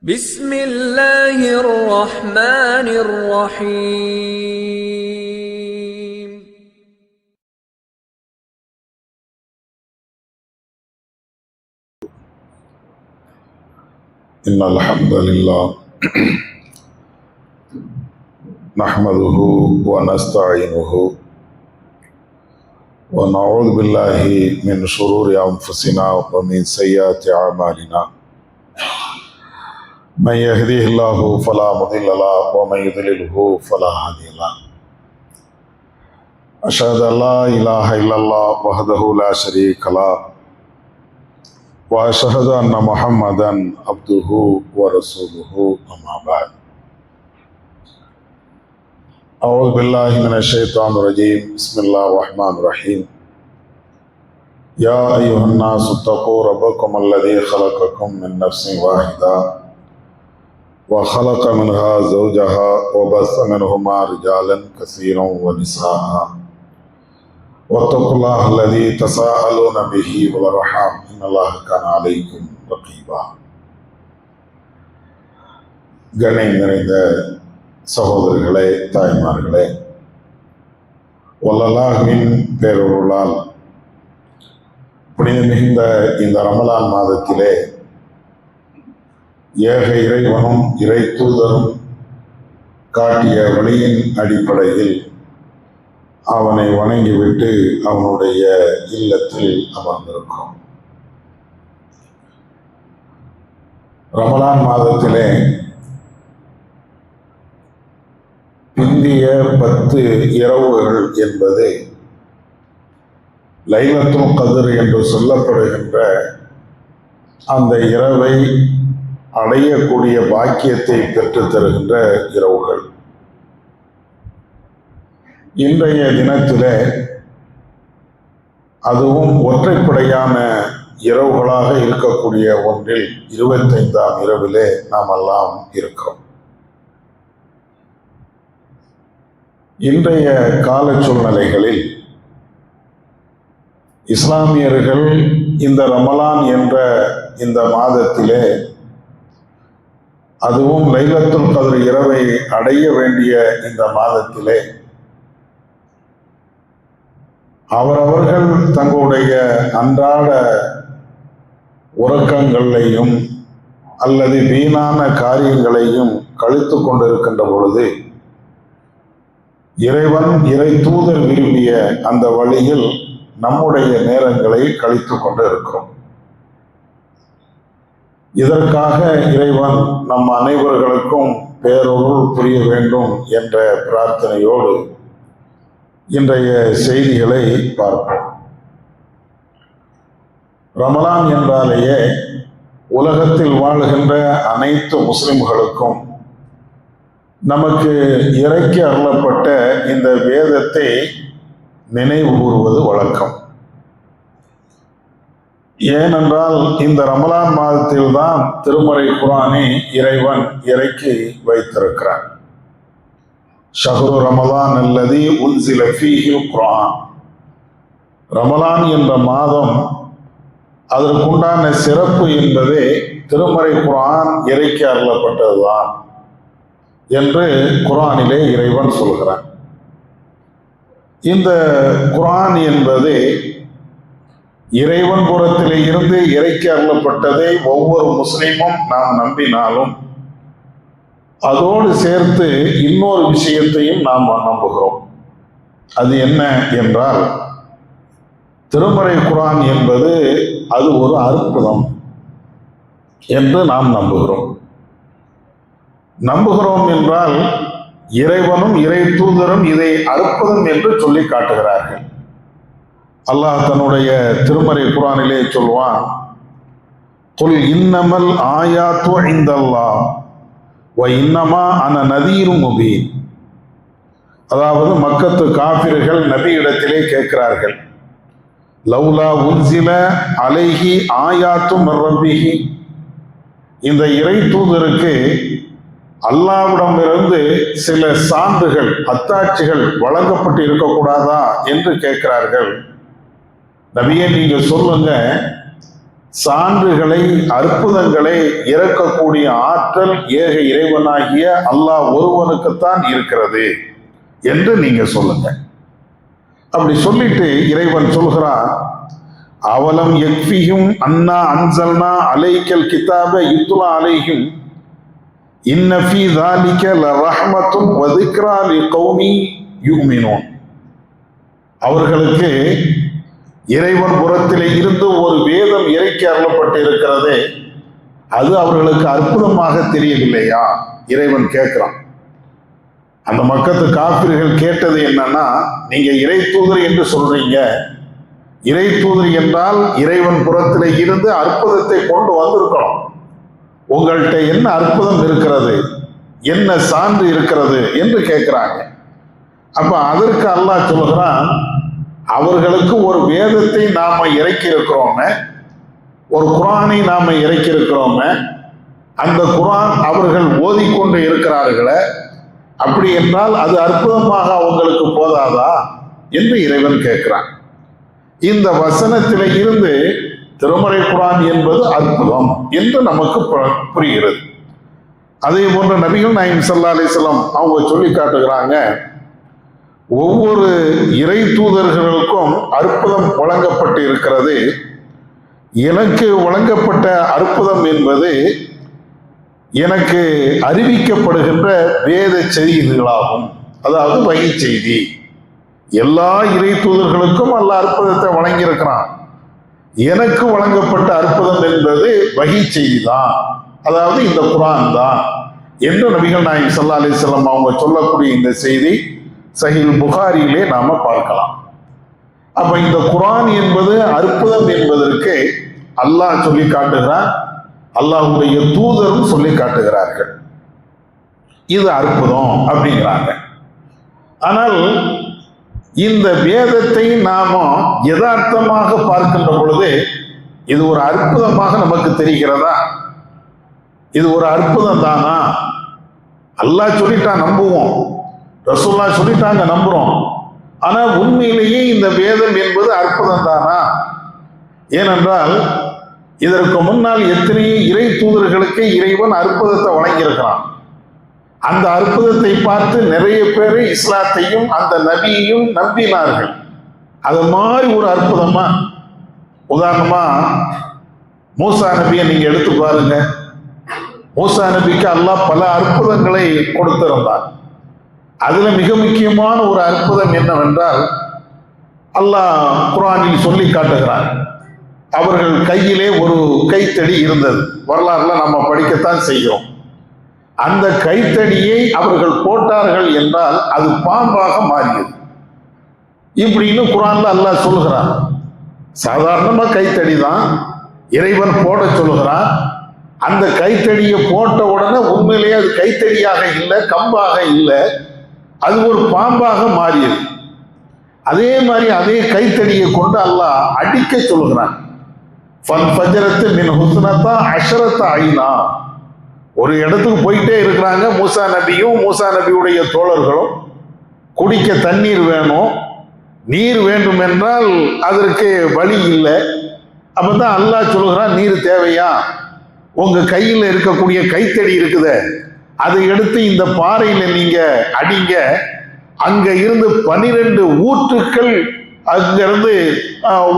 بسم الله الرحمن الرحيم إن الحمد لله نحمده ونستعينه ونعوذ بالله من شرور أنفسنا ومن سيئات أعمالنا من يهديه الله فلا مضل له ومن يضلله فلا هادي له أشهد أن لا إله إلا الله وحده لا شريك له وأشهد أن محمدا عبده ورسوله أما بعد أعوذ بالله من الشيطان الرجيم بسم الله الرحمن الرحيم يا أيها الناس اتقوا ربكم الذي خلقكم من نفس واحدة وخلق منها زوجها وبث منهما رجالا كثيرا ونساء واتقوا الله الذي تساءلون به والأرحام إن الله كان عليكم رقيبا. கண்ணியம் நிறைந்த சகோதரர்களே, தாய்மார்களே, வல்லல்லாஹ்வின் பேரருளால் புனித மிகுந்த இந்த ரமலான் மாதத்திலே ஏக இறைவனும் இறை தூதரும் காட்டிய வழியின் அடிப்படையில் அவனை வணங்கிவிட்டு அவனுடைய இல்லத்தில் அமர்ந்திருக்கும். ரமலான் மாதத்திலே பிந்திய 10 இரவுகள் என்பது லைலத்துல் கத்ர் என்று சொல்லப்படுகின்ற அந்த இரவை அடையக்கூடிய பாக்கியத்தை பெற்று தருகின்ற இரவுகள். இன்றைய தினத்திலே அதுவும் ஒற்றைப்படையான இரவுகளாக இருக்கக்கூடிய ஒன்றில் 25ஆம் இரவிலே நாம் எல்லாம் இருக்கிறோம். இன்றைய கால சூழ்நிலைகளில் இஸ்லாமியர்கள் இந்த ரமலான் என்ற இந்த மாதத்திலே அதுவும் லைலத்துல் கத்ர் இரவை அடைய வேண்டிய இந்த மாதத்திலே அவரவர்கள் தங்களுடைய அன்றாட உறக்கங்களையும் அல்லது வீணான காரியங்களையும் கழித்து கொண்டிருக்கின்ற பொழுது இறைவன் இறை தூதர் விரும்பிய அந்த வழியில் நம்முடைய நேரங்களை கழித்து கொண்டு இருக்கிறோம். இதற்காக இறைவன் நம் அனைவர்களுக்கும் பேரருள் புரிய வேண்டும் என்ற பிரார்த்தனையோடு இன்றைய செய்திகளை பார்ப்போம். ரமலான் என்றாலேயே உலகத்தில் வாழ்கின்ற அனைத்து முஸ்லிம்களுக்கும் நமக்கு இறைக்கு அருளப்பட்ட இந்த வேதத்தை நினைவு கூறுவது வழக்கம். ஏனென்றால் இந்த ரமலான் மாதத்தில் தான் திருமறை குர்ஆனை இறைவன் இறக்கி வைத்திருக்கிறான். ஷஹ்ரு ரமலான் அல்லதி உன்சில ஃபீஹில் குர்ஆன். ரமலான் என்ற மாதம் அதற்குண்டான சிறப்பு என்பதே திருமறை குர்ஆன் இறக்கி அருளப்பட்டதுதான் என்று குர்ஆனிலே இறைவன் சொல்கிறான். இந்த குர்ஆன் என்பது இறைவன் புறத்திலே இருந்து இறக்கி அருளப்பட்டதை ஒவ்வொரு முஸ்லிமும் நாம் நம்பினாலும் அதோடு சேர்த்து இன்னொரு விஷயத்தையும் நாம் நம்புகிறோம். அது என்ன என்றால், திருமறை குர்ஆன் என்பது அது ஒரு அற்புதம் என்று நாம் நம்புகிறோம் என்றால் இறைவனும் இறை தூதரும் இதை அற்புதம் என்று சொல்லி காட்டுகிறார்கள். அல்லாஹ் தன்னுடைய திருமறை குர்ஆனிலே சொல்வான், குல் இன்னமல் ஆயாத்து இந்தல்லாஹ் வ இன்னமா அன நதீரும் முபீன். அதாவது மக்கத்து காஃபிர்கள் நபி இடத்திலே கேட்கிறார்கள், லௌலா உன்சில அலைஹி ஆயாத்து மிர் ரப்பிஹி. இந்த இறை தூதருக்கு அல்லாஹ்விடமிருந்து சில சான்றுகள் அத்தாட்சிகள் வழங்கப்பட்டு இருக்கக்கூடாதா என்று கேட்கிறார்கள். நபியே, நீங்க சொல்லுங்க, சான்றுகளை, அற்புதங்களை இறக்கக்கூடிய ஆற்றல் ஏக இறைவனாகிய அல்லாஹ் ஒருவனுக்குத்தான் இருக்கிறது என்று நீங்க சொல்லுங்க. அப்படி சொல்லிட்டு இறைவன் சொல்கிறான், அவலம் யக்ஃபிஹும் அன்னா அன்சல்னா அலைக்கல் கிதாப யுத்லா அலைஹிம் இன்ன ஃபீ ஸாலிக லரஹ்மத்துன் வ ذிக்ரா லிகௌமி யுமினூன். அவர்களுக்கு இறைவன் புறத்திலே இருந்து ஒரு வேதம் இறக்கி அருளப்பட்டு இருக்கிறதே, அது அவர்களுக்கு அற்புதமாக தெரியவில்லையா? இறைவன் கேட்கிறான். அந்த மக்கத்து காபிர்கள் கேட்டது என்னன்னா, நீங்க இறை தூதர் என்று சொல்றீங்க, இறை தூதர் என்றால் இறைவன் புறத்திலே இருந்து அற்புதத்தை கொண்டு வந்திருக்கணும். உங்கள்கிட்ட என்ன அற்புதம் இருக்கிறது, என்ன சான்று இருக்கிறது என்று கேட்கிறாங்க. அப்ப அதற்கு அல்லாஹ் சொல்கிறான், அவர்களுக்கு ஒரு வேதத்தை நாம இறக்கி இருக்கிறோமே, ஒரு குர்ஆனை நாம இறக்கி இருக்கிறோமே, அந்த குர்ஆன் அவர்கள் ஓதிக்கொண்டு இருக்கிறார்களே, அப்படி என்றால் அது அற்புதமாக அவங்களுக்கு போதாதா என்று இறைவன் கேட்கிறான். இந்த வசனத்தில இருந்து திருமறை குர்ஆன் என்பது அற்புதம் என்று நமக்கு புரிகிறது. அதே போன்ற நபிகள் நாயகம் ஸல்லல்லாஹு அலைஹி வஸல்லம் அவங்க சொல்லி காட்டுகிறாங்க, ஒவ்வொரு இறை தூதர்களுக்கும் அற்புதம் வழங்கப்பட்டு இருக்கிறது. எனக்கு வழங்கப்பட்ட அற்புதம் என்பது எனக்கு அறிவிக்கப்படுகின்ற வேத செய்திகளாகும், அதாவது வகை செய்தி. எல்லா இறை தூதர்களுக்கும் அல்லாஹ் அற்புதத்தை வழங்கியிருக்கிறான். எனக்கு வழங்கப்பட்ட அற்புதம் என்பது வகை செய்தி தான், அதாவது இந்த குர்ஆன் தான் என்று நபிகள் நாயகம் ஸல்லல்லாஹு அலைஹி வஸல்லம் அவங்க சொல்லக்கூடிய இந்த செய்தி சஹீஹ் புகாரியிலே நாம பார்க்கலாம். அப்ப இந்த குர்ஆன் என்பது அற்புதம் என்பதற்கு அல்லாஹ் சொல்லி காட்டுகிறான், அல்லாஹ்வுடைய தூதரும் சொல்லி காட்டுகிறார்கள், இது அற்புதம் அப்படிங்கிறாங்க. ஆனால் இந்த வேதத்தை நாம யதார்த்தமாக பார்க்கின்ற பொழுது இது ஒரு அற்புதமாக நமக்கு தெரிகிறதா? இது ஒரு அற்புதம் தானா? அல்லாஹ் சொல்லிட்டா நம்புவோம், ரசூலுல்லாஹ் சொல்லிட்டாங்க நம்புறோம். ஆனா உண்மையிலேயே இந்த வேதம் என்பது அற்புதம் தானா? ஏனென்றால் இதற்கு முன்னால் எத்தனை இறை தூதர்களுக்கு இறைவன் அற்புதத்தை வழங்கியிருக்கிறான். அந்த அற்புதத்தை பார்த்து நிறைய பேர் இஸ்லாத்தையும் அந்த நபியையும் நம்பினார்கள். அது மாதிரி ஒரு அற்புதமா, உதாரணமா மூசா நபியை நீங்க எடுத்து பாருங்க. மூசா நபிக்கு அல்லாஹ் பல அற்புதங்களை கொடுத்திருந்தார். அதுல மிக முக்கியமான ஒரு அற்புதம் என்னவென்றால், அல்லாஹ் குர்ஆனில் சொல்லி காட்டுகிறார், அவர்கள் கையிலே ஒரு கைத்தடி இருந்தது. வரலாறுல நம்ம படிக்கத்தான் செய்கிறோம். அந்த கைத்தடியை அவர்கள் போட்டார்கள் என்றால் அது பாம்பாக மாறியது இப்படின்னு குர்ஆன்ல அல்லாஹ் சொல்லுகிறான். சாதாரணமா கைத்தடி தான் இறைவன் போட சொல்லுகிறான். அந்த கைத்தடியை போட்ட உடனே உண்மையிலேயே அது கைத்தடியாக இல்லை, கம்பாக இல்லை, அது ஒரு பாம்பாக மாறியது. அதே மாதிரி அதே கைத்தடியை கொண்டு அல்லாஹ் அடிக்க சொல்லுகிறான். ஃபன்ஃபஜரத்து மின் ஹுஸ்னத்தா அஷரத்த ஐனா. ஒரு இடத்துக்கு போயிட்டே இருக்கிறாங்க மூசா நபியும் மூசா நபியுடைய தோழர்களும். குடிக்க தண்ணீர் வேணும், நீர் வேண்டும் என்றால் அதற்கு வழி இல்லை. அப்பதான் அல்லாஹ் சொல்லுகிறான், நீர் தேவையா? உங்க கையில் இருக்கக்கூடிய கைத்தடி இருக்குதே, அதை எடுத்து இந்த பாறையில நீங்க அடிங்க, அங்க இருந்து 12 ஊற்றுக்கள் அங்கிருந்து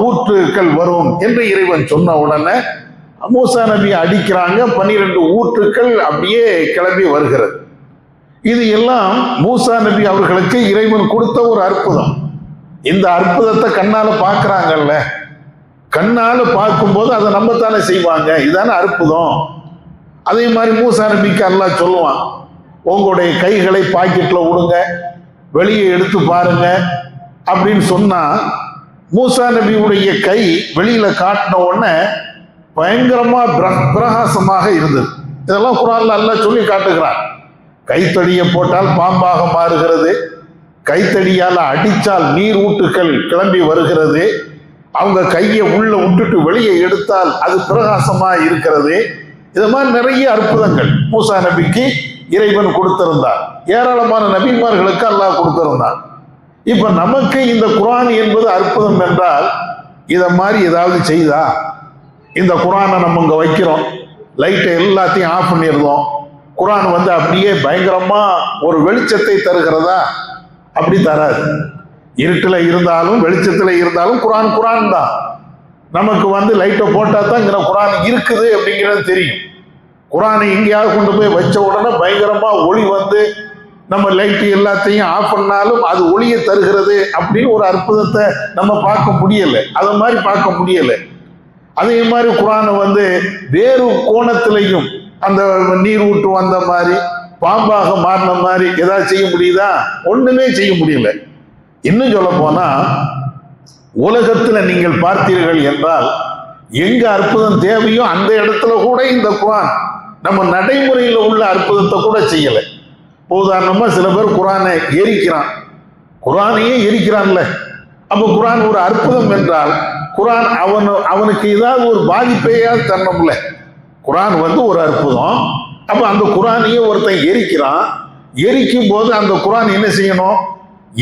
ஊற்றுக்கள் வரும் என்று இறைவன் சொன்ன உடனே மூசா நபி அடிக்கிறாங்க, 12 ஊற்றுக்கள் அப்படியே கிளம்பி வருகிறது. இது எல்லாம் மூசா நபி அவர்களுக்கு இறைவன் கொடுத்த ஒரு அற்புதம். இந்த அற்புதத்தை கண்ணால பார்க்கிறாங்கல்ல, கண்ணால பார்க்கும்போது அதை நம்பத்தானே செய்வாங்க, இதுதானே அற்புதம். அதே மாதிரி மூசா நபிக்கு அல்லாஹ் சொல்லுவான், உங்களுடைய கைகளை பாக்கெட்ல விடுங்க, வெளியே எடுத்து பாருங்க அப்படின்னு சொன்னா மூசா நபியுடைய கை வெளியில காட்டின உடனே பயங்கரமா பிரகாசமாக இருந்தது. இதெல்லாம் குர்ஆன்ல அல்லாஹ் சொல்லி காட்டுகிறான். கைத்தடியை போட்டால் பாம்பாக மாறுகிறது, கைத்தடியால் அடித்தால் நீர் ஊட்டுகள் கிளம்பி வருகிறது, அவங்க கையை உள்ள விட்டுட்டு வெளியே எடுத்தால் அது பிரகாசமா இருக்கிறது. இது மாதிரி நிறைய அற்புதங்கள் மூசா நபிக்கு இறைவன் கொடுத்திருந்தார். ஏராளமான நபிமார்களுக்கு அல்லாஹ் கொடுத்திருந்தார். இப்ப நமக்கு இந்த குர்ஆன் என்பது அற்புதம் என்றால் இதை மாதிரி ஏதாவது செய்தா? இந்த குரானை நம்ம இங்க வைக்கிறோம், லைட்டை எல்லாத்தையும் ஆஃப் பண்ணிடுறோம், குரான் வந்து அப்படியே பயங்கரமா ஒரு வெளிச்சத்தை தருகிறதா? அப்படி தராது. இருட்டுல இருந்தாலும் வெளிச்சத்துல இருந்தாலும் குரான் குரான் தான். நமக்கு வந்து லைட்டை போட்டா தான் இங்க குரான் இருக்குது அப்படிங்கிறது தெரியும். குரானை எங்கேயாவது கொண்டு போய் வச்ச உடனே பயங்கரமா ஒளி வந்து நம்ம லைட்டு எல்லாத்தையும் ஆஃப் பண்ணாலும் அது ஒளியை தருகிறது அப்படின்னு ஒரு அற்புதத்தை நம்ம பார்க்க முடியலை. அதை மாதிரி பார்க்க முடியலை. அதே மாதிரி குரானை வந்து வேறு கோணத்திலையும் அந்த நீர் ஊற்று வந்த மாதிரி பாம்பாக மாறின மாதிரி ஏதாவது செய்ய முடியுதா? ஒண்ணுமே செய்ய முடியல. இன்னும் சொல்ல போனா உலகத்துல நீங்கள் பார்த்தீர்கள் என்றால் எங்க அற்புதம் தேவையோ அந்த இடத்துல கூட இந்த குரான் நம்ம நடைமுறையில் உள்ள அற்புதத்தை கூட செய்யலை. உதாரணமா சில பேர் குரானை எரிக்கிறான், குரானையே எரிக்கிறான்ல. அப்ப குரான் ஒரு அற்புதம் என்றால் குரான் அவனுக்கு ஏதாவது ஒரு பாதிப்பையாவது தரணும்ல. குரான் வந்து ஒரு அற்புதம். அப்ப அந்த குரானையே ஒருத்தன் எரிக்கிறான். எரிக்கும் போது அந்த குரான் என்ன செய்யணும்?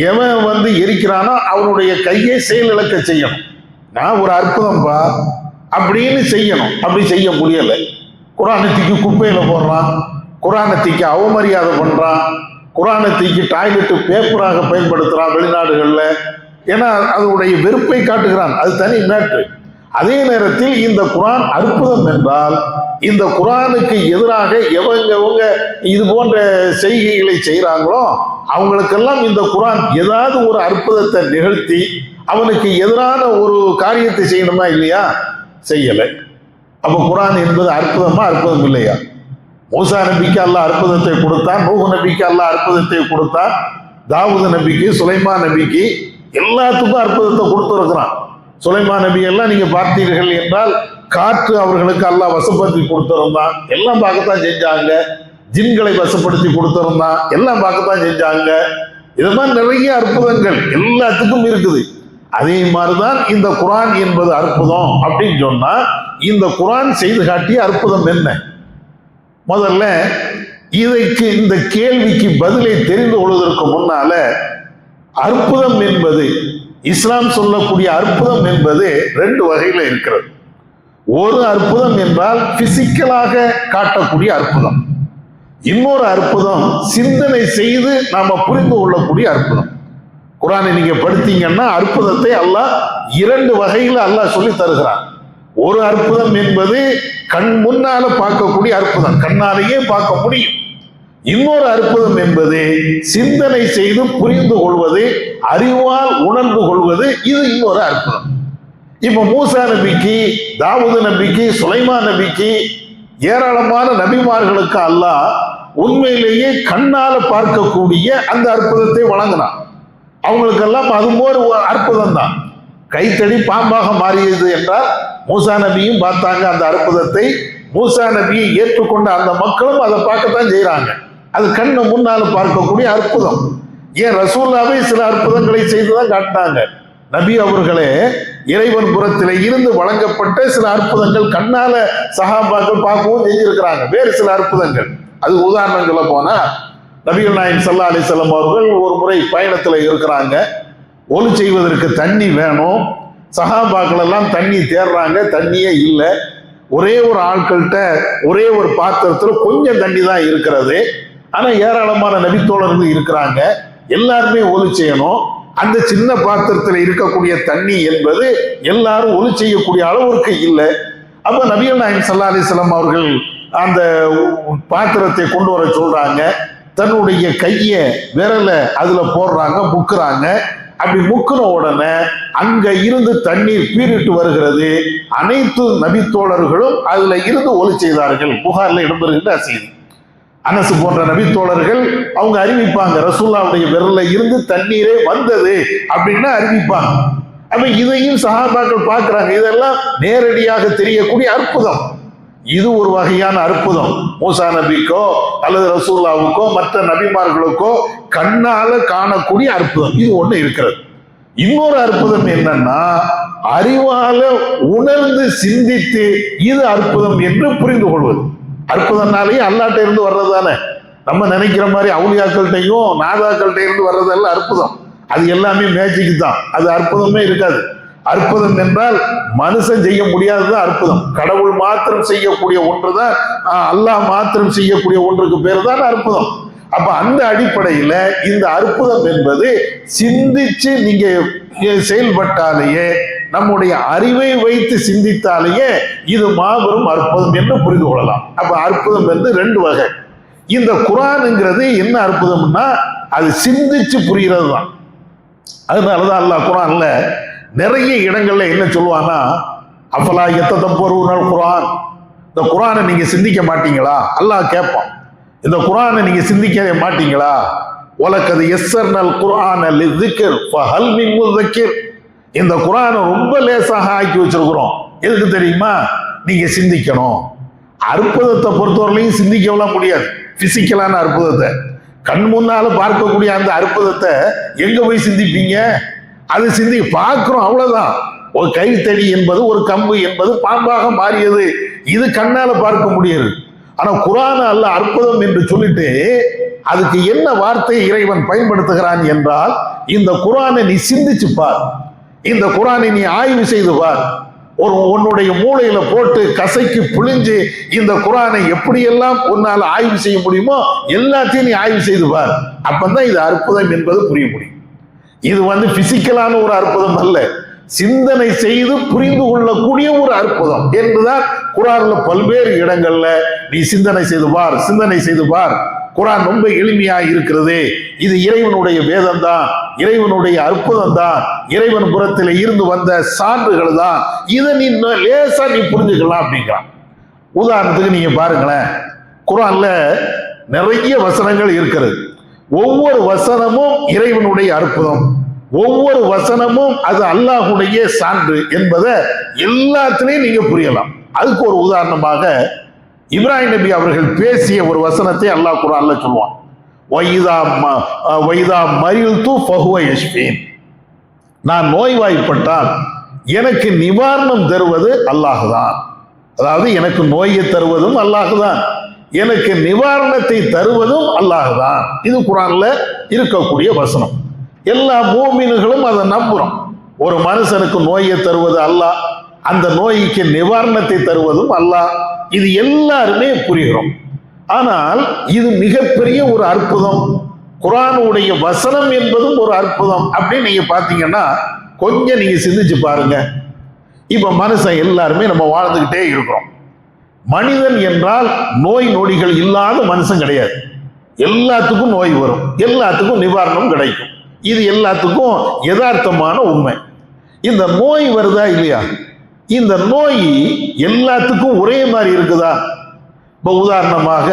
எவன் வந்து எரிக்கிறானோ அவனுடைய கையை செயலிழக்க செய்யணும். நான் ஒரு அற்புதம்பா அப்படின்னு செய்யணும். அப்படி செய்ய முடியலை. குரானை தூக்கி குப்பையில போடுறான், குரானை தூக்கி அவமரியாதை பண்றான், குரானை தூக்கி டாய்லெட்டு பேப்பராக பயன்படுத்துறான் வெளிநாடுகள்ல. ஏன்னா அதனுடைய வெறுப்பை காட்டுகிறான். அது தனி மேட்ரு. அதே நேரத்தில் இந்த குரான் அற்புதம் என்றால் இந்த குரானுக்கு எதிராக எவங்க இது போன்ற செய்கைகளை செய்கிறாங்களோ அவங்களுக்கெல்லாம் இந்த குரான் ஏதாவது ஒரு அற்புதத்தை நிகழ்த்தி அவனுக்கு எதிரான ஒரு காரியத்தை செய்யணுமா இல்லையா? செய்யலை. அப்ப குரான் என்பது அற்புதமா அற்புதம் இல்லையா? மூசா நபிக்கு அல்லாஹ் அற்புதத்தை கொடுத்தான், நூஹ் நபிக்கு அல்லாஹ் அற்புதத்தை கொடுத்தான், தாவூது நபிக்கு, சுலைமான் நபிக்கு எல்லாத்துக்கும் அற்புதத்தை கொடுத்துருக்கிறான். சுலைமான் நபி எல்லாம் நீங்க பார்த்தீர்கள் என்றால் காற்று அவர்களுக்கு அல்லாஹ் வசப்படுத்தி கொடுத்திருந்தான், எல்லாம் பார்க்கத்தான் செஞ்சாங்க. ஜின்களை வசப்படுத்தி கொடுத்திருந்தான், எல்லாம் பார்க்கத்தான் செஞ்சாங்க. இது மாதிரி நிறைய அற்புதங்கள் எல்லாத்துக்கும் இருக்குது. அதே மாதிரிதான் இந்த குரான் என்பது அற்புதம் அப்படின்னு சொன்னா இந்த குரான் செய்து காட்டிய அற்புதம் என்ன? முதல்ல இந்த கேள்விக்கு பதிலை தெரிந்து கொள்வதற்கு முன்னால அற்புதம் என்பது, இஸ்லாம் சொல்லக்கூடிய அற்புதம் என்பது ரெண்டு வகையில இருக்கிறது. ஒரு அற்புதம் என்றால் பிசிக்கலாக காட்டக்கூடிய அற்புதம், இன்னொரு அற்புதம் சிந்தனை செய்து நாம புரிந்து கொள்ளக்கூடிய அற்புதம். குரானை நீங்க படித்தீங்கன்னா அற்புதத்தை அல்லாஹ் இரண்டு வகையில அல்லாஹ் சொல்லி தருகிறான். ஒரு அற்புதம் என்பது கண் முன்னால பார்க்கக்கூடிய அற்புதம், கண்ணாலேயே பார்க்க முடியும். இன்னொரு அற்புதம் என்பது சிந்தனை செய்து புரிந்து கொள்வது, அறிவால் உணர்ந்து கொள்வது. இது இன்னொரு அற்புதம். இப்ப மூசா நபிக்கு, தாவூது நபிக்கு, சுலைமான் நபிக்கு, ஏராளமான நபிமார்களுக்கு அல்லாஹ் உண்மையிலேயே கண்ணால பார்க்கக்கூடிய அந்த அற்புதத்தை வழங்கினான். அவங்களுக்கெல்லாம் அது ஒரு அற்புதம் தான். கைத்தடி பாம்பாக மாறியது என்றால் மூசா நபியும் பார்த்தாங்க அந்த அற்புதத்தை. மூசா நபியை ஏற்றுக்கொண்ட அந்த மக்களும் அதை பார்க்கத்தான் செய்யறாங்க. அது கண்ணு முன்னால பார்க்கக்கூடிய அற்புதம். ஏன் ரசூல்லாவே சில அற்புதங்களை செய்துதான் காட்டினாங்க. நபி அவர்களே இறைவன் புறத்திலே இருந்து வழங்கப்பட்ட சில அற்புதங்கள் கண்ணால சஹாபாக்கள் பார்க்கவும் செஞ்சிருக்கிறாங்க. வேறு சில அற்புதங்கள், அது உதாரணம் சொல்ல போனா நபிகள் நாயகம் ஸல்லல்லாஹு அலைஹி வஸல்லம் அவர்கள் ஒரு முறை பயணத்துல இருக்கிறாங்க. ஒலு செய்வதற்கு தண்ணி வேணும். சஹாபாக்கள் எல்லாம் தண்ணி தேடுறாங்க, தண்ணியே இல்லை. ஒரே ஒரு ஆட்கள்கிட்ட ஒரே ஒரு பாத்திரத்துல கொஞ்சம் தண்ணி தான் இருக்கிறது. ஆனா ஏராளமான நபித்தோழர்கள் இருக்கிறாங்க, எல்லாருமே ஒலு செய்யணும். அந்த சின்ன பாத்திரத்துல இருக்கக்கூடிய தண்ணி என்பது எல்லாரும் ஒலு செய்யக்கூடிய அளவிற்கு இல்லை. அப்ப நபிகள் நாயகம் ஸல்லல்லாஹு அலைஹி வஸல்லம் அவர்கள் அந்த பாத்திரத்தை கொண்டு வர சொல்றாங்க. தன்னுடைய கைய விரல அதுல போடுறாங்க, முக்குறாங்க. அப்படி முக்குன உடனே அங்க இருந்து தண்ணீர் பீரிட்டு வருகிறது. அனைத்து நபித்தோழர்களும் அதுல இருந்து ஒலி செய்தார்கள். புகார்ல இடம்பெறுகின்ற செய்தி. அனசு போன்ற நபித்தோழர்கள் அவங்க அறிவிப்பாங்க, ரசூலுல்லாஹ்வுடைய விரல்ல இருந்து தண்ணீரே வந்தது அப்படின்னு அறிவிப்பாங்க. அப்ப இதையும் சஹாபாக்கள் பார்க்கிறாங்க. இதெல்லாம் நேரடியாக தெரியக்கூடிய அற்புதம். இது ஒரு வகையான அற்புதம். மூசா நபிக்கோ அல்லது ரசூலுல்லாஹ்வுக்கோ மற்ற நபிமார்களுக்கோ கண்ணால காணக்கூடிய அற்புதம் இது ஒண்ணு இருக்கிறது. இன்னொரு அற்புதம் என்னன்னா அறிவால உணர்ந்து சிந்தித்து இது அற்புதம் என்று புரிந்து கொள்வது. அற்புதம்னாலேயே அல்லாட்ட இருந்து வர்றது தானே. நம்ம நினைக்கிற மாதிரி அவுலியாக்கள்கிட்டையும் நாதாக்கள்கிட்ட இருந்து வர்றதெல்லாம் அற்புதம். அது எல்லாமே மேஜிக் தான், அது அற்புதமே இருக்காது. அற்புதம் என்றால் மனுஷன் செய்ய முடியாதது அற்புதம். கடவுள் மாத்திரம் செய்யக்கூடிய ஒன்றுதான், அல்லாஹ் மாத்திரம் செய்யக்கூடிய ஒன்றுக்கு பேர் தான் அற்புதம். அப்ப அந்த அடிப்படையில இந்த அற்புதம் என்பது சிந்திச்சு நீங்க செயல்பட்டாலேயே, நம்முடைய அறிவை வைத்து சிந்தித்தாலேயே இது மாபெரும் அற்புதம் என்று புரிந்து கொள்ளலாம். அப்ப அற்புதம் வந்து ரெண்டு வகை. இந்த குர்ஆன்ங்கிறது என்ன அற்புதம்னா அது சிந்திச்சு புரிகிறது தான். அதனாலதான் அல்லாஹ் குர்ஆன்ல நிறைய இடங்கள்ல என்ன சொல்லுவானா, அஃபலா யத்ததப்பரூனல் குர்ஆன், இந்த குர்ஆனை நீங்க சிந்திக்க மாட்டீங்களா? அல்லாஹ் கேட்பான், இந்த குர்ஆனை நீங்க சிந்திக்க மாட்டீங்களா? வலக்கது யஸ்ஸர்னல் குர்ஆன லிஸ்ஸிக்ர் ஃபஹல் மின் முஸக்கிர், இந்த குர்ஆனை ரொம்ப லேசாக ஆக்கி வச்சிருக்கிறோம். எதுக்கு தெரியுமா? நீங்க சிந்திக்கணும். அற்புதத்தை பொறுத்தவரையிலையும் சிந்திக்கலாம் முடியாது. பிசிக்கலான அற்புதத்தை, கண் முன்னால பார்க்கக்கூடிய அந்த அற்புதத்தை எங்க போய் சிந்திப்பீங்க? அது பார்க்கிறோம், அவ்வளவுதான். ஒரு கைத்தடி என்பது, ஒரு கம்பு என்பது பாம்பாக மாறியது, இது கண்ணால பார்க்க முடியாது. ஆனா குர்ஆன் அல்லாஹ் அற்புதம் என்று சொல்லிட்டு அதுக்கு என்ன வார்த்தை இறைவன் பயன்படுத்துகிறான் என்றால், இந்த குர்ஆனை நீ சிந்திச்சு பார், இந்த குர்ஆனை நீ ஆய்வு செய்து பார், உன்னுடைய மூளையில போட்டு கசைக்கு புழிஞ்சு இந்த குர்ஆனை எப்படியெல்லாம் உன்னால் ஆய்வு செய்ய முடியுமோ எல்லாத்தையும் நீ ஆய்வு செய்து பார். அப்பதான் இது அற்புதம் என்பது புரிய முடியும். இது வந்து பிசிக்கலான ஒரு அற்புதம் அல்ல, சிந்தனை செய்து புரிந்து கொள்ளக்கூடிய ஒரு அற்புதம் என்றுதான் குர்ஆன்ல பல்வேறு இடங்கள்ல நீ சிந்தனை செய்து பார், சிந்தனை செய்து பார். குர்ஆன் ரொம்ப எளிமையாக இருக்கிறது, இது இறைவனுடைய வேதம் தான், இறைவனுடைய அற்புதம் தான், இறைவன் புறத்தில் இருந்து வந்த சான்றுகள் தான், இதை நீ லேசா நீ புரிஞ்சுக்கலாம் அப்படிங்கிறான். உதாரணத்துக்கு நீங்க பாருங்களேன், குர்ஆன்ல நிறைய வசனங்கள் இருக்கிறது. ஒவ்வொரு வசனமும் இறைவனுடைய அற்புதம், ஒவ்வொரு வசனமும் அது அல்லாஹ்வுடைய சான்று என்பதை எல்லாத்திலையும் நீங்க புரியலாம். அதுக்கு ஒரு உதாரணமாக இப்ராஹிம் நபி அவர்கள் பேசிய ஒரு வசனத்தை அல்லாஹ் குர்ஆன்ல சொல்லுவான், வைதா மரில்து ஃபஹுவ யஷ்ஃபீன், நான் நோய்வாய்ப்பட்டால் எனக்கு நிவாரணம் தருவது அல்லாஹ் தான். அதாவது எனக்கு நோயை தருவதும் அல்லாஹ் தான், எனக்கு நிவாரணத்தை தருவதும் அல்லாஹ் தான். இது குர்ஆன்ல இருக்கக்கூடிய வசனம். எல்லா மூமின்களும் அதை நம்புறோம். ஒரு மனுஷனுக்கு நோயை தருவது அல்லாஹ், அந்த நோய்க்கு நிவாரணத்தை தருவதும் அல்லாஹ், இது எல்லாருமே புரிகிறோம். ஆனால் இது மிகப்பெரிய ஒரு அற்புதம், குர்ஆனுடைய வசனம் என்பதும் ஒரு அற்புதம் அப்படின்னு நீங்க பாத்தீங்கன்னா கொஞ்சம் நீங்க சிந்திச்சு பாருங்க. இப்ப மனுஷன் எல்லாருமே நம்ம வாழ்ந்துகிட்டே இருக்கிறோம். மனிதன் என்றால் நோய் நொடிகள் இல்லாத மனுஷன் கிடையாது. எல்லாத்துக்கும் நோய் வரும், எல்லாத்துக்கும் நிவாரணம் கிடைக்கும், இது எல்லாத்துக்கும் யதார்த்தமான உண்மை. இந்த நோய் வருதா இல்லையா? இந்த நோய் எல்லாத்துக்கும் ஒரே மாதிரி இருக்குதா? இப்போ உதாரணமாக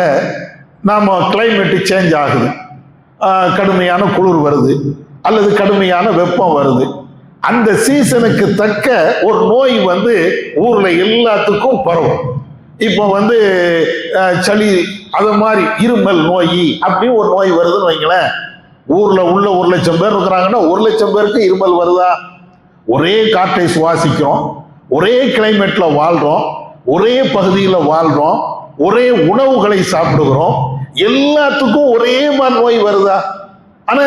நாம கிளைமேட் சேஞ்ச் ஆகுது, கடுமையான குளிர் வருது அல்லது கடுமையான வெப்பம் வருது, அந்த சீசனுக்கு தக்க ஒரு நோய் வந்து ஊர்ல எல்லாத்துக்கும் பரவும். இப்போ வந்து சளி, அது மாதிரி இருமல் நோய் அப்படின்னு ஒரு நோய் வருதுன்னு வைங்களேன். ஊர்ல உள்ள 1,00,000 பேர் இருக்கிறாங்கன்னா 1,00,000 பேருக்கு இருமல் வருதா? ஒரே காற்றை சுவாசிக்கிறோம், ஒரே கிளைமேட்ல வாழ்றோம், ஒரே பகுதியில் வாழ்றோம், ஒரே உணவுகளை சாப்பிடுகிறோம், எல்லாத்துக்கும் ஒரே மாதிரி நோய் வருதா? ஆனா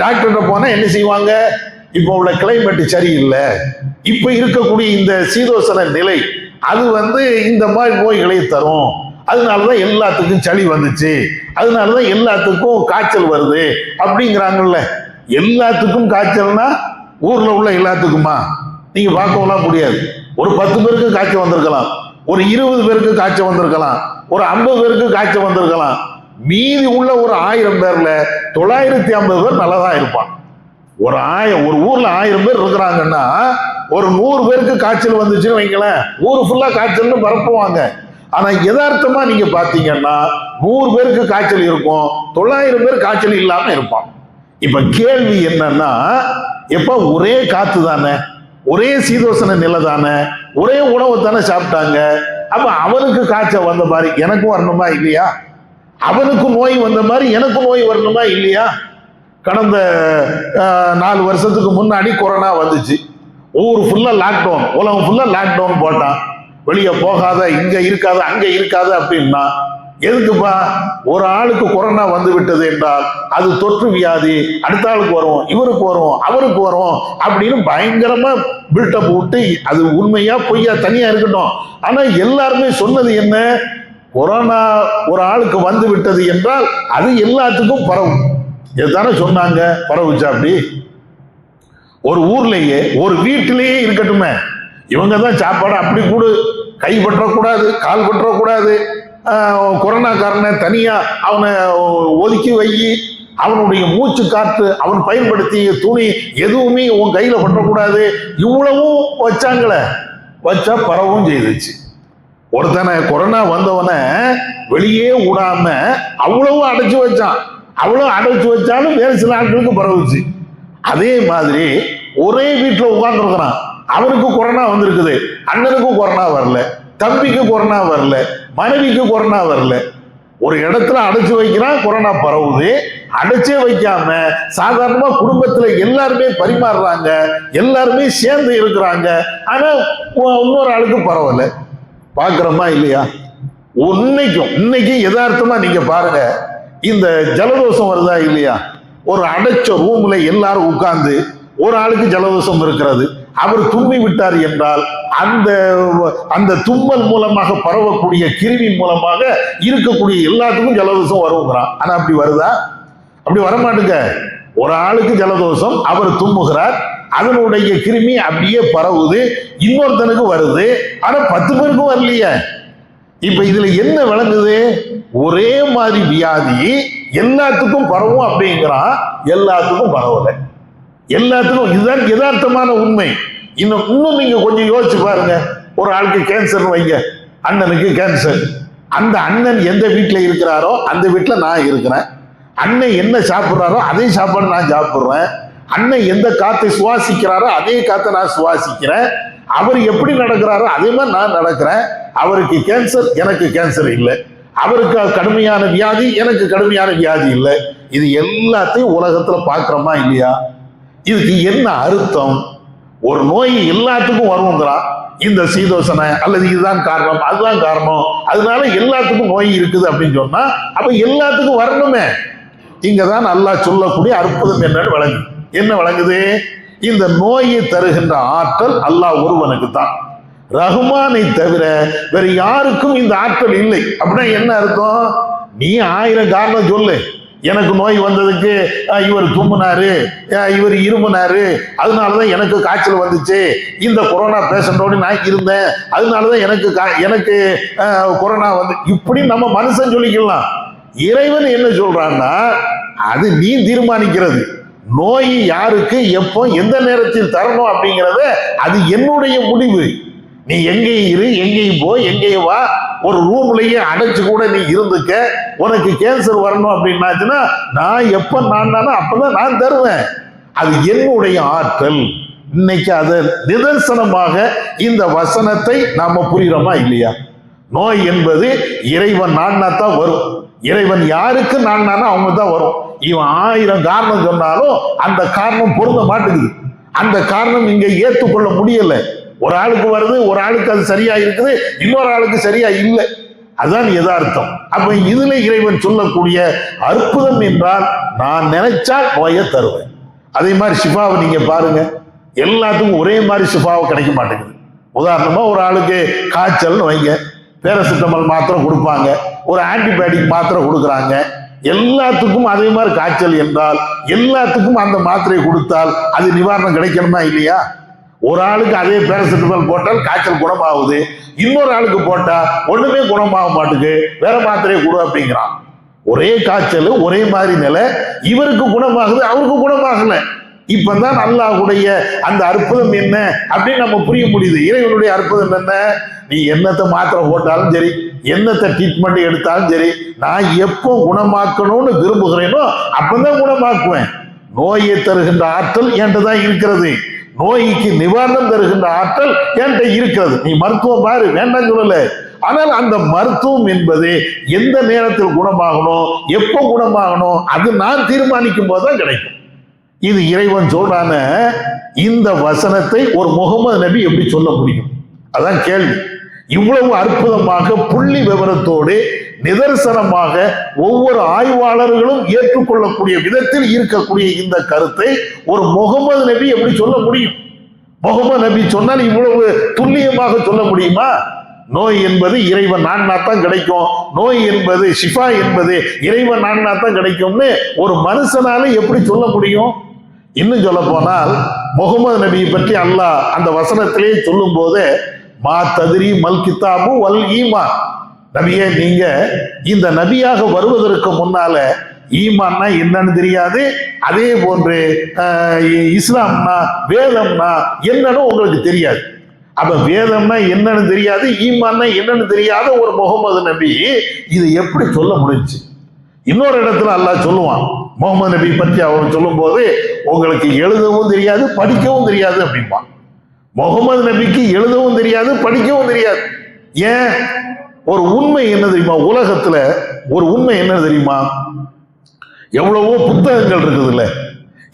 டாக்டர்கிட்ட போனா என்ன செய்வாங்க? இப்போ உள்ள கிளைமேட் சரியில்லை, இப்ப இருக்கக்கூடிய இந்த சீதோசன நிலை அது வந்து இந்த மாதிரி நோய்களை தரும், அதனாலதான் எல்லாத்துக்கும் சளி வந்துச்சு, அதனாலதான் எல்லாத்துக்கும் காய்ச்சல் வருது அப்படிங்கிறாங்கல்ல. எல்லாத்துக்கும் காய்ச்சல்னா ஊர்ல உள்ள எல்லாத்துக்குமா? நீங்க பார்க்கலாம் முடியாது. ஒரு 10 பேருக்கு காய்ச்சல் வந்திருக்கலாம், ஒரு 20 பேருக்கு காய்ச்சல் வந்திருக்கலாம், ஒரு 50 பேருக்கு காய்ச்சல் வந்திருக்கலாம். மீதி உள்ள ஒரு 1000 பேர்ல 950 பேர் நல்லதான் இருப்பான். ஒரு ஊர்ல 1000 பேர் இருக்கிறாங்கன்னா ஒரு 100 பேருக்கு காய்ச்சல் வந்துச்சுன்னு வைங்களேன், ஊரு ஃபுல்லா காய்ச்சல்னு பரப்புவாங்க. ஆனா யதார்த்தமா நீங்க பாத்தீங்கன்னா 100 பேருக்கு காய்ச்சல் இருக்கும், 900 பேர் காய்ச்சல் இல்லாம இருப்பான். இப்ப கேள்வி என்னன்னா, எப்ப ஒரே காத்து தானே, ஒரே சீதோசன நிலை தானே, ஒரே உணவு தானே சாப்பிட்டாங்க, அப்ப அவனுக்கு காய்ச்சல் வந்த மாதிரி எனக்கும் வரணுமா இல்லையா? அவனுக்கு நோய் வந்த மாதிரி எனக்கு நோய் வரணுமா இல்லையா? கடந்த 4 வருஷத்துக்கு முன்னாடி கொரோனா வந்துச்சு, ஊர் ஃபுல்லா லாக்டவுன், உலகம் ஃபுல்லா லாக்டவுன் போட்டான், வெளியே போகாத, இங்க இருக்காத, அங்க இருக்காத அப்படின்னா எதுக்குப்பா? ஒரு ஆளுக்கு கொரோனா வந்து விட்டது என்றால் அது தொற்று வியாதி, அடுத்த ஆளுக்கு வரும், இவருக்கு வரும், அவருக்கு வரும் அப்படின்னு பயங்கரமா பில்டப் விட்டு, அது உண்மையா பொய்யா தனியா இருக்கட்டும். ஆனா எல்லாருமே சொன்னது என்ன? கொரோனா ஒரு ஆளுக்கு வந்து விட்டது என்றால் அது எல்லாத்துக்கும் பரவும். இதுதானே சொன்னாங்க. பரவுச்சா? அப்படி ஒரு ஊர்லயே ஒரு வீட்டிலேயே இருக்கட்டுமே, இவங்க தான் சாப்பாடு அப்படி கூட கை பற்றக்கூடாது, கால் பற்றக்கூடாது, கொரோனாக்காரனை தனியா அவனை ஒதுக்கி வை, அவனுடைய மூச்சு காற்று அவன் பயன்படுத்திய துணி எதுவுமே உன் கையில பற்றக்கூடாது, இவ்வளவும் வச்சாங்களே. வச்சா பரவும் செய்துச்சு. ஒருத்தனை கொரோனா வந்தவனை வெளியே விடாம அவ்வளவு அடைச்சு வச்சான். அவ்வளவு அடைச்சு வச்சாலும் வேறு சில ஆட்களுக்கு பரவுச்சு. அதே மாதிரி ஒரே வீட்டுல உட்கார்ந்துருக்கிறான், அவனுக்கு கொரோனா வந்திருக்குது, அண்ணனுக்கு கொரோனா வரல, தம்பிக்கு கொரோனா வரல, மனைவிக்கு கொரோனா வரல. ஒரு இடத்துல அடைச்சு வைக்கிறான், கொரோனா பரவுது. அடைச்சே வைக்காம சாதாரணமா குடும்பத்துல எல்லாருமே பரிமாறுறாங்க, எல்லாருமே சேர்ந்து இருக்கிறாங்க. ஆனா இன்னொரு ஆளுக்கு பரவல. பாக்குறோமா இல்லையா? இன்னைக்கு யதார்த்தமா நீங்க பாருங்க, இந்த ஜலதோஷம் வருதா இல்லையா? ஒரு அடைச்ச ரூம்ல எல்லாரும் உட்கார்ந்து ஒரு ஆளுக்கு ஜலதோஷம் இருக்கிறது, அவர் தும்மி விட்டார் என்றால் அந்த தும்மல் மூலமாக பரவக்கூடிய கிருமி மூலமாக இருக்கக்கூடிய எல்லாத்துக்கும் ஜலதோஷம் வருங்கிறான். ஆனா அப்படி வருதா? அப்படி வரமாட்டுங்க. ஒரு ஆளுக்கு ஜலதோஷம், அவர் தும்முகிறார், அதனுடைய கிருமி அப்படியே பரவுது, இன்னொருத்தனுக்கு வருது. ஆனா 10 பேருக்கும் வரலையே. இப்ப இதுல என்ன விளங்குது? ஒரே மாதிரி வியாதி எல்லாத்துக்கும் பரவும் அப்படிங்கிறான், எல்லாத்துக்கும் பரவல. எல்லாத்துக்கும். இதுதான் யதார்த்தமான உண்மை. இன்னும் நீங்க கொஞ்சம் யோசிச்சு பாருங்க. ஒரு ஆளுக்கு கேன்சர் வைங்க, அண்ணனுக்கு கேன்சர். அந்த அண்ணன் எந்த வீட்டுல இருக்கிறாரோ அந்த வீட்டுல நான் இருக்கிறேன். அண்ணன் என்ன சாப்பிட்றாரோ அதே சாப்பாடு நான் சாப்பிடுறேன். அண்ணன் எந்த காத்தை சுவாசிக்கிறாரோ அதே காத்தை நான் சுவாசிக்கிறேன். அவர் எப்படி நடக்கிறாரோ அதே மாதிரி நான் நடக்கிறேன். அவருக்கு கேன்சர், எனக்கு கேன்சர் இல்லை. அவருக்கு கடுமையான வியாதி, எனக்கு கடுமையான வியாதி இல்லை. இது எல்லாத்தையும் உலகத்துல பாக்குறோமா இல்லையா? இதுக்கு என்ன அர்த்தம்? ஒரு நோய் எல்லாத்துக்கும் வருங்கிறான், இந்த சீதோசனை அல்லது இதுதான் காரணம், அதுதான் காரணம், அதனால எல்லாத்துக்கும் நோய் இருக்குது அப்படின்னு சொன்னா அப்ப எல்லாத்துக்கும் வரணுமே. இங்கதான் அல்லாஹ் சொல்லக்கூடிய அற்புதம் என்னன்னு விளங்கு. என்ன விளங்குது? இந்த நோயை தருகின்ற ஆற்றல் அல்லாஹ் ஒருவனுக்கு தான். ரஹ்மானை தவிர வேற யாருக்கும் இந்த ஆற்றல் இல்லை. அப்படின்னா என்ன அர்த்தம்? நீ 1000 காரணம் சொல்லு. எனக்கு நோய் வந்ததுக்கு இவர் தும்முனாரு, இவர் இருமுனாரு, அதனாலதான் எனக்கு காய்ச்சல் வந்துச்சு, இந்த கொரோனா பேஷண்டோடு நான் இருந்தேன், அதனாலதான் எனக்கு கொரோனா வந்து, இப்படி நம்ம மனுஷன் சொல்லிக்கலாம். இறைவன் என்ன சொல்றான்னா, அது நீ தீர்மானிக்கிறது. நோய் யாருக்கு எப்போ எந்த நேரத்தில் தரணும் அப்படிங்கிறத அது என்னுடைய முடிவு. நீ எங்கேயும் இரு, எங்கேயும் போ, எங்கேயும் வா, ஒரு ரூம்லயே அடைச்சு கூட நீ இருந்துக்க. உனக்கு கேன்சர் வரணும் அப்படின்னாச்சுன்னா நான் எப்ப நானோ அப்பதான் நான் தருவேன். அது என்னுடைய ஆற்றல். இன்னைக்கு அதை நிதர்சனமாக இந்த வசனத்தை நாம புரிகிறோமா இல்லையா? நோய் என்பது இறைவன் நான்னாதான் வரும். இறைவன் யாருக்கு நான்னானோ அவங்க தான் வரும். இவன் 1000 காரணம் சொன்னாலும் அந்த காரணம் பொருந்த மாட்டேங்குது. அந்த காரணம் இங்க ஏற்றுக்கொள்ள முடியல. ஒரு ஆளுக்கு வருது, ஒரு ஆளுக்கு அது சரியா இருக்குது, இன்னொரு ஆளுக்கு சரியா இல்லை. அதுதான் யதார்த்தம். அப்ப இதுல இறைவன் சொல்லக்கூடிய அற்புதம் என்றால், நான் நினைச்சால் நோயை தருவேன். அதே மாதிரி ஷிஃபாவை நீங்க பாருங்க, எல்லாத்துக்கும் ஒரே மாதிரி ஷிஃபாவை கிடைக்க மாட்டேங்குது. உதாரணமா ஒரு ஆளுக்கு காய்ச்சல்னு வைங்க, பேராசிட்டமால் மாத்திரை கொடுப்பாங்க, ஒரு ஆன்டிபயோட்டிக் மாத்திரை கொடுக்குறாங்க. எல்லாத்துக்கும் அதே மாதிரி காய்ச்சல் என்றால் எல்லாத்துக்கும் அந்த மாத்திரை கொடுத்தால் அது நிவாரணம் கிடைக்கணுமா இல்லையா? ஒரு ஆளுக்கு அதே பேராசிட்டமால் போட்டால் காய்ச்சல் குணமாகுது, இன்னொரு ஆளுக்கு போட்டா ஒண்ணுமே குணமாக மாட்டுக்கு, வேற மாத்திரையை கொடு அப்படிங்கிறான். ஒரே காய்ச்சல், ஒரே மாதிரி நிலை, இவருக்கு குணமாகுது, அவருக்கு குணமாகல. இப்பதான் அல்லாஹ்வுடைய அந்த அற்புதம் என்ன அப்படின்னு நம்ம புரிய முடியுது. இறைவனுடைய அற்புதம் என்ன? நீ என்னத்தை மாத்திரை போட்டாலும் சரி, என்னத்தை ட்ரீட்மெண்ட் எடுத்தாலும் சரி, நான் எப்போ குணமாக்கணும்னு விரும்புகிறேனோ அப்பதான் குணமாக்குவேன். நோயை தருகின்ற ஆற்றல் என்கிட்ட தான் இருக்கிறது. நோய்க்கு நிவாரணம் தருகின்ற ஆற்றல் என்கிட்ட இருக்கிறது. நீ மருத்துவம் பாரு, வேண்டாம் சொல்லல. ஆனால் அந்த மருத்துவம் என்பது எந்த நேரத்தில் குணமாகணும், எப்போ குணமாகணும், அது நான் தீர்மானிக்கும் போதுதான் கிடைக்கும். இது இறைவன் சொல்றான இந்த வசனத்தை ஒரு முகமது நபி எப்படி சொல்ல முடியும்? அதான் கேள்வி. இவ்வளவு அற்புதமாக புள்ளி விவரத்தோடு நிதர்சனமாக ஒவ்வொரு ஆய்வாளர்களும் ஏற்றுக்கொள்ளக்கூடிய விதத்தில் இருக்கக்கூடிய இந்த கருத்தை ஒரு முகமது நபி எப்படி சொல்ல முடியும்? முகமது நபி சொன்னால் இவ்வளவு துல்லியமாக சொல்ல முடியுமா? நோய் என்பது இறைவன் நாடினா தான் கிடைக்கும், நோய் என்பது ஷிஃபா என்பது இறைவன் நாடினா தான் கிடைக்கும்னு ஒரு மனுஷனால எப்படி சொல்ல முடியும்? இன்னும் சொல்ல போனால் முகமது நபியை பற்றி அல்லாஹ் அந்த வசனத்திலே சொல்லும் போது மா ததிரி மல் கித்தாபு வல் ஈமான், நபியே நீங்க இந்த நபியாக வருவதற்கு முன்னால ஈமான்னா என்னன்னு தெரியாது, அதே போன்று இஸ்லாம்னா வேதம்னா என்னன்னு உங்களுக்கு தெரியாது. அப்ப வேதம்னா என்னன்னு தெரியாது, ஈமான்னா என்னன்னு தெரியாத ஒரு முகமது நபி இது எப்படி சொல்ல முடிஞ்சு? இன்னொரு இடத்துல அல்லாஹ் சொல்லுவான் முகமது நபி பற்றி அவன் சொல்லும் போது உங்களுக்கு எழுதவும் தெரியாது படிக்கவும் தெரியாது அப்படிம்பான். முகமது நபிக்கு எழுதவும் தெரியாது படிக்கவும் தெரியாது. ஏன்? ஒரு உண்மை என்ன தெரியுமா? உலகத்துல ஒரு உண்மை என்ன தெரியுமா? எவ்வளவோ புத்தகங்கள் இருக்குது இல்ல,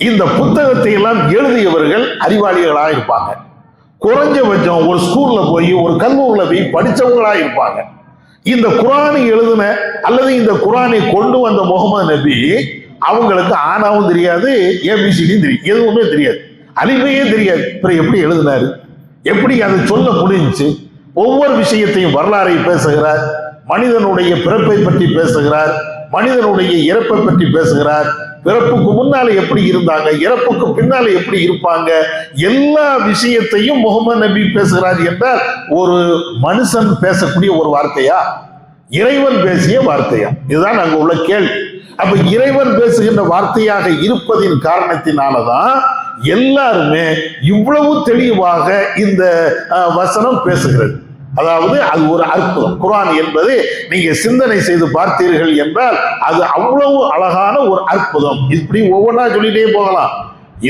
இந்த புத்தகத்தை எல்லாம் எழுதியவர்கள் அறிவாளிகளா இருப்பாங்க. குறைஞ்சபட்சம் ஒரு ஸ்கூல்ல போய் ஒரு கல்லூரில போய் படிச்சவங்களா இருப்பாங்க. இந்த குரானை எழுதின அல்லது இந்த குரானை கொண்டு வந்த முகமது நபி அவங்களுக்கு ஆனாவும் தெரியாது, ஏபிசிடியும் தெரியும், எதுவுமே தெரியாது, அலிஃபையே தெரியாது. அப்புறம் எப்படி எழுதினாரு? எப்படி அதை சொல்ல முடிஞ்சுச்சு? ஒவ்வொரு விஷயத்தையும் வரலாறை பேசுகிறார், மனிதனுடைய பிறப்பை பற்றி பேசுகிறார், மனிதனுடைய இறப்பை பற்றி பேசுகிறார், பிறப்புக்கு முன்னால எப்படி இருந்தாங்க, இறப்புக்கு பின்னால எப்படி இருப்பாங்க, எல்லா விஷயத்தையும் முகமது நபி பேசுகிறார் என்றால் ஒரு மனுஷன் பேசக்கூடிய ஒரு வார்த்தையா? இறைவன் பேசிய வார்த்தையா? இதுதான் அங்க உள்ள கேள்வி. அப்ப இறைவன் பேசுகின்ற வார்த்தையாக இருப்பதின் காரணத்தினாலதான் எல்லாருமே இவ்வளவு தெளிவாக இந்த வசனம் பேசுகிறது. அதாவது அது ஒரு அற்புதம். குர்ஆன் என்பது நீங்க சிந்தனை செய்து பார்த்தீர்கள் என்றால் அது அவ்வளவு அழகான ஒரு அற்புதம். இப்படி ஒவ்வொன்றா சொல்லிட்டே போகலாம்.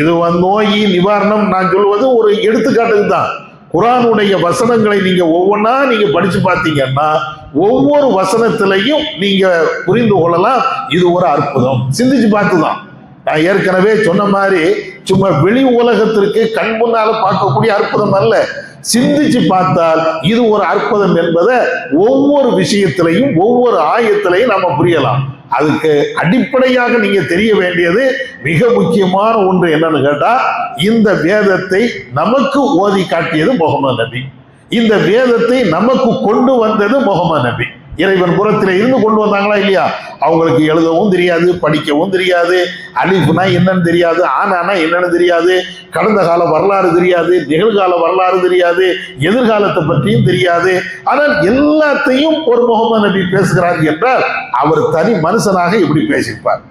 இது நோய் நிவாரணம் நான் சொல்வது ஒரு எடுத்துக்காட்டுக்கு தான். குர்ஆனுடைய வசனங்களை நீங்க ஒவ்வொன்றா நீங்க படிச்சு பார்த்தீங்கன்னா ஒவ்வொரு வசனத்திலையும் நீங்க புரிந்து கொள்ளலாம் இது ஒரு அற்புதம். சிந்திச்சு பார்த்துதான். நான் ஏற்கனவே சொன்ன மாதிரி சும்மா வெளி உலகத்திற்கு கண் முன்னால பார்க்கக்கூடிய அற்புதம் அல்ல, சிந்திச்சு பார்த்தால் இது ஒரு அற்புதம் என்பதை ஒவ்வொரு விஷயத்திலையும் ஒவ்வொரு ஆயத்திலையும் நம்ம புரியலாம். அதுக்கு அடிப்படையாக நீங்க தெரிய வேண்டியது மிக முக்கியமான ஒன்று என்னன்னு கேட்டா, இந்த வேதத்தை நமக்கு ஓதி காட்டியது முகமது நபி, இந்த வேதத்தை நமக்கு கொண்டு வந்தது முகமது நபி. இறைவன் புறத்தில் இருந்து கொண்டு வந்தாங்களா இல்லையா? அவங்களுக்கு எழுதவும் தெரியாது, படிக்கவும் தெரியாது, அலிஃப்னா என்னன்னு தெரியாது, ஆனானா என்னன்னு தெரியாது, கடந்த கால வரலாறு தெரியாது, நிகழ்கால வரலாறு தெரியாது, எதிர்காலத்தை பற்றியும் தெரியாது. ஆனால் எல்லாத்தையும் ஒரு முகமது நபி பேசுகிறார் என்றால் அவர் தனி மனுஷனாக இப்படி பேசியிருப்பார்.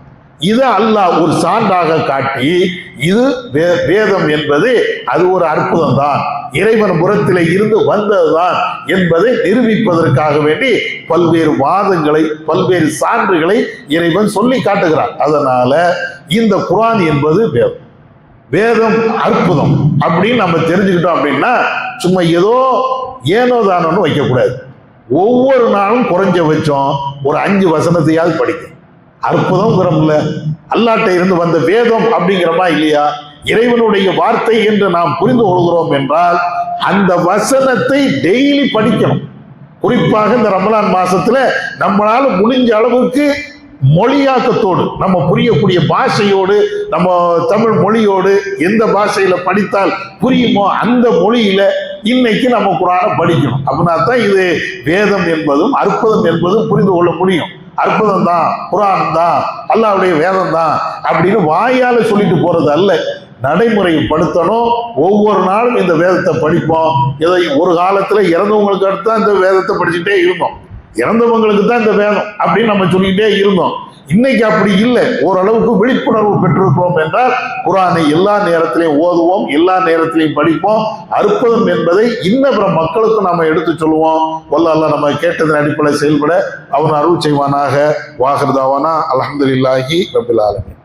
இதை அல்லாஹ் ஒரு சான்றாக காட்டி இது வேதம் என்பது அது ஒரு அற்புதம் தான், இறைவன் புறத்திலே இருந்து வந்ததுதான் என்பதை நிரூபிப்பதற்காக வேண்டி பல்வேறு வாதங்களை பல்வேறு சான்றுகளை இறைவன் சொல்லி காட்டுகிறார். அதனால இந்த குர்ஆன் என்பது வேதம், வேதம் அற்புதம் அப்படின்னு நம்ம தெரிஞ்சுக்கிட்டோம் அப்படின்னா சும்மா ஏதோ ஏனோதானோன்னு வைக்கக்கூடாது. ஒவ்வொரு நாளும் குறைஞ்சபட்சம் ஒரு 5 வசனத்தையாவது படிக்கும். அற்புதம்ங்கிறோம்ல, அல்லாட்ட இருந்து வந்த வேதம் அப்படிங்கிறமா இல்லையா? இறைவனுடைய வார்த்தை என்று நாம் புரிந்து கொள்கிறோம் என்றால் அந்த வசனத்தை டெய்லி படிக்கணும். குறிப்பாக இந்த ரமலான் மாசத்துல நம்மளால முடிஞ்ச அளவுக்கு மொழியாக்கத்தோடு நம்ம புரியக்கூடிய பாஷையோடு நம்ம தமிழ் மொழியோடு எந்த பாஷையில படித்தால் புரியுமோ அந்த மொழியில இன்னைக்கு நம்ம குர்ஆனை படிக்கணும். அப்படின்னா தான் இது வேதம் என்பதும் அற்புதம் என்பதும் புரிந்து கொள்ள முடியும். அற்புதம் தான், குர்ஆன் தான், அல்லாஹ்வுடைய வேதம் தான் அப்படின்னு வாயால சொல்லிட்டு போறது அல்ல, நடைமுறைப்படுத்தணும். ஒவ்வொரு நாளும் இந்த வேதத்தை படிப்போம். இதை ஒரு காலத்துல இறந்தவங்களுக்கு அடுத்து தான் இந்த வேதத்தை படிச்சுட்டே இருந்தோம், இறந்தவங்களுக்கு தான் இந்த வேதம் அப்படின்னு நம்ம சொல்லிக்கிட்டே இருந்தோம். இன்னைக்கு அப்படி இல்லை. ஓரளவுக்கு விழிப்புணர்வு பெற்றிருக்கிறோம் என்றால் குர்ஆனை எல்லா நேரத்திலையும் ஓதுவோம், எல்லா நேரத்திலையும் படிப்போம். அற்புதம் என்பதை இன்னபிற மக்களுக்கு நம்ம எடுத்து சொல்லுவோம். வல்ல அல்லாஹ் நம்ம கேட்டதன் அடிப்படையில் செயல்பட அவன் அருள் செய்வானாக. வாஹிர் தாவானா அல்ஹம்துலில்லாஹி ரப்பில் ஆலமீன்.